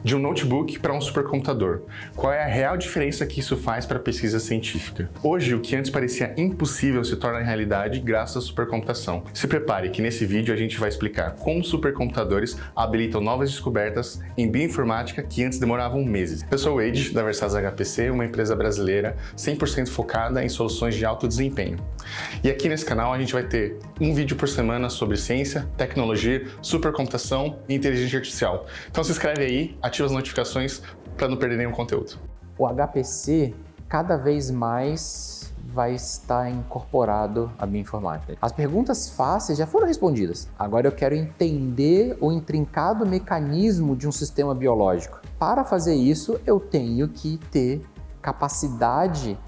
De um notebook para um supercomputador. Qual é a real diferença que isso faz para a pesquisa científica? Hoje, o que antes parecia impossível se torna realidade graças à supercomputação. Se prepare que nesse vídeo a gente vai explicar como supercomputadores habilitam novas descobertas em bioinformática que antes demoravam meses. Eu sou o Wade, da Versatos HPC, uma empresa brasileira 100% focada em soluções de alto desempenho. E aqui nesse canal a gente vai ter um vídeo por semana sobre ciência, tecnologia, supercomputação e inteligência artificial. Então se inscreve aí, ativa as notificações para não perder nenhum conteúdo. O HPC cada vez mais vai estar incorporado à bioinformática. As perguntas fáceis já foram respondidas. Agora eu quero entender o intrincado mecanismo de um sistema biológico. Para fazer isso, eu tenho que ter capacidade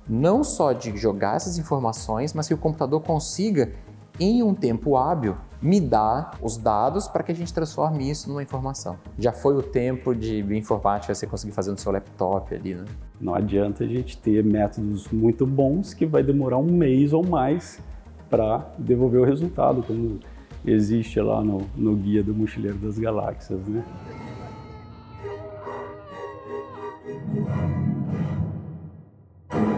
não só de jogar essas informações, mas que o computador consiga, em um tempo hábil, me dar os dados para que a gente transforme isso numa informação. Já foi o tempo de bioinformática você conseguir fazer no seu laptop ali, né? Não adianta a gente ter métodos muito bons que vai demorar um mês ou mais para devolver o resultado, como existe lá no Guia do Mochileiro das Galáxias, né?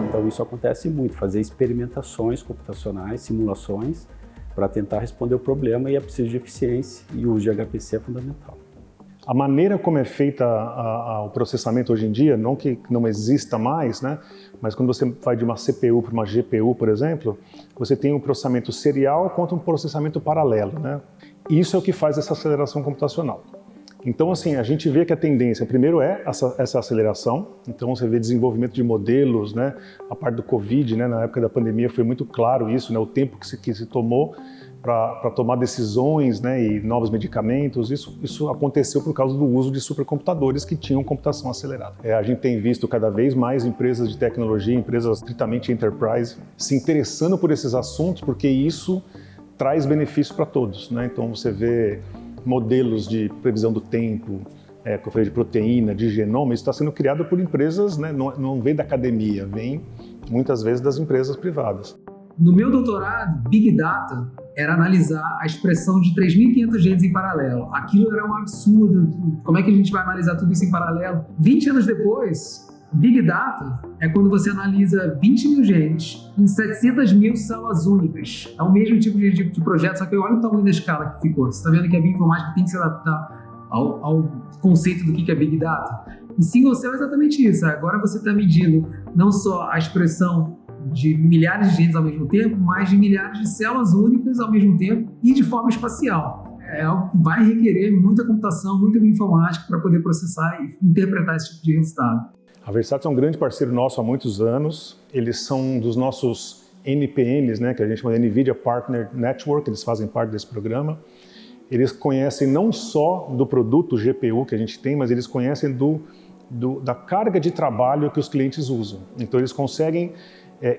Então isso acontece muito, fazer experimentações computacionais, simulações, para tentar responder o problema, e é preciso de eficiência, e o uso de HPC é fundamental. A maneira como é feita o processamento hoje em dia, não que não exista mais, né? Mas quando você vai de uma CPU para uma GPU, por exemplo, você tem um processamento serial contra um processamento paralelo, né? Isso é o que faz essa aceleração computacional. Então, assim, a gente vê que a tendência, primeiro, é essa aceleração. Então, você vê desenvolvimento de modelos, né? A parte do Covid, né? Na época da pandemia foi muito claro isso, né? O tempo que se tomou para tomar decisões, né? E novos medicamentos. Isso aconteceu por causa do uso de supercomputadores que tinham computação acelerada. A gente tem visto cada vez mais empresas de tecnologia, empresas estritamente enterprise, se interessando por esses assuntos, porque isso traz benefício para todos, né? Então, você vê modelos de previsão do tempo, que eu falei de proteína, de genoma, isso está sendo criado por empresas, né? Não vem da academia, vem muitas vezes das empresas privadas. No meu doutorado, Big Data era analisar a expressão de 3.500 genes em paralelo. Aquilo era um absurdo. Como é que a gente vai analisar tudo isso em paralelo? 20 anos depois, Big Data é quando você analisa 20 mil genes em 700 mil células únicas. É o mesmo tipo de projeto, só que olha o tamanho da escala que ficou. Você está vendo que a bioinformática tem que se adaptar ao conceito do que é Big Data. E single cell é exatamente isso. Agora você está medindo não só a expressão de milhares de genes ao mesmo tempo, mas de milhares de células únicas ao mesmo tempo e de forma espacial. É algo que vai requerer muita computação, muita bioinformática para poder processar e interpretar esse tipo de resultado. A Versatos é um grande parceiro nosso há muitos anos. Eles são um dos nossos NPNs, né, que a gente chama de NVIDIA Partner Network, eles fazem parte desse programa. Eles conhecem não só do produto GPU que a gente tem, mas eles conhecem da carga de trabalho que os clientes usam. Então eles conseguem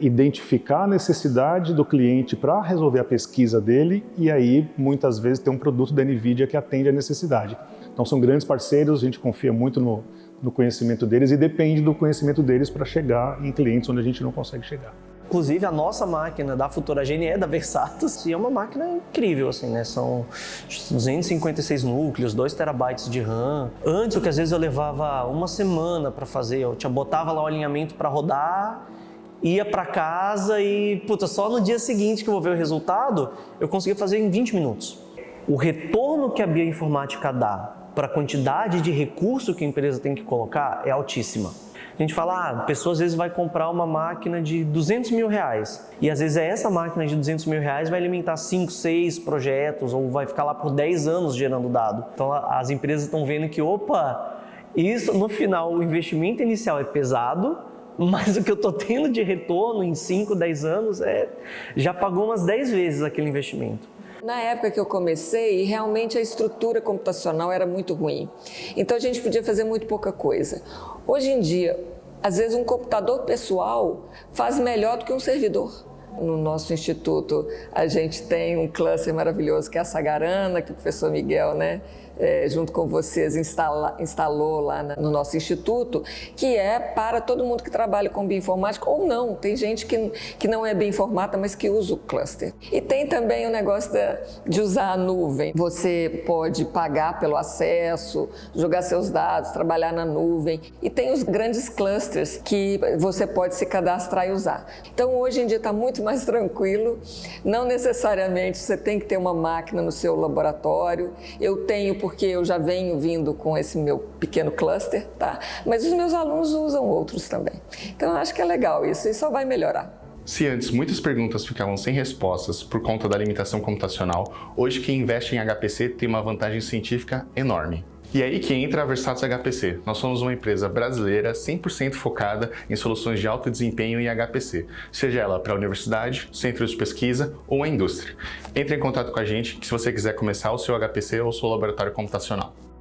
identificar a necessidade do cliente para resolver a pesquisa dele e aí muitas vezes tem um produto da NVIDIA que atende à necessidade. Então são grandes parceiros, a gente confia muito no conhecimento deles e depende do conhecimento deles para chegar em clientes onde a gente não consegue chegar. Inclusive, a nossa máquina da Futuragene é da Versatos e é uma máquina incrível, assim, né? São 256 núcleos, 2 terabytes de RAM. Antes, o que às vezes eu levava uma semana para fazer, eu botava lá o alinhamento para rodar, ia para casa e, só no dia seguinte que eu vou ver o resultado, eu conseguia fazer em 20 minutos. O retorno que a bioinformática dá para a quantidade de recurso que a empresa tem que colocar é altíssima. A gente fala, pessoa às vezes vai comprar uma máquina de 200 mil reais e às vezes essa máquina de 200 mil reais vai alimentar 5, 6 projetos ou vai ficar lá por 10 anos gerando dado. Então as empresas estão vendo que, isso no final o investimento inicial é pesado, mas o que eu estou tendo de retorno em 5, 10 anos já pagou umas 10 vezes aquele investimento. Na época que eu comecei, realmente a estrutura computacional era muito ruim. Então a gente podia fazer muito pouca coisa. Hoje em dia, às vezes um computador pessoal faz melhor do que um servidor. No nosso instituto, a gente tem um cluster maravilhoso que é a Sagarana, que o professor Miguel, junto com vocês, instalou lá no nosso instituto, que é para todo mundo que trabalha com bioinformática ou não. Tem gente que não é bioinformata, mas que usa o cluster. E tem também o negócio de usar a nuvem. Você pode pagar pelo acesso, jogar seus dados, trabalhar na nuvem. E tem os grandes clusters que você pode se cadastrar e usar. Então, hoje em dia está muito mais tranquilo. Não necessariamente você tem que ter uma máquina no seu laboratório. Eu tenho porque eu já venho vindo com esse meu pequeno cluster, tá? Mas os meus alunos usam outros também. Então, eu acho que é legal isso e só vai melhorar. Se antes muitas perguntas ficavam sem respostas por conta da limitação computacional, hoje quem investe em HPC tem uma vantagem científica enorme. E é aí que entra a Versatos HPC. Nós somos uma empresa brasileira 100% focada em soluções de alto desempenho em HPC, seja ela para a universidade, centros de pesquisa ou a indústria. Entre em contato com a gente se você quiser começar o seu HPC ou o seu laboratório computacional.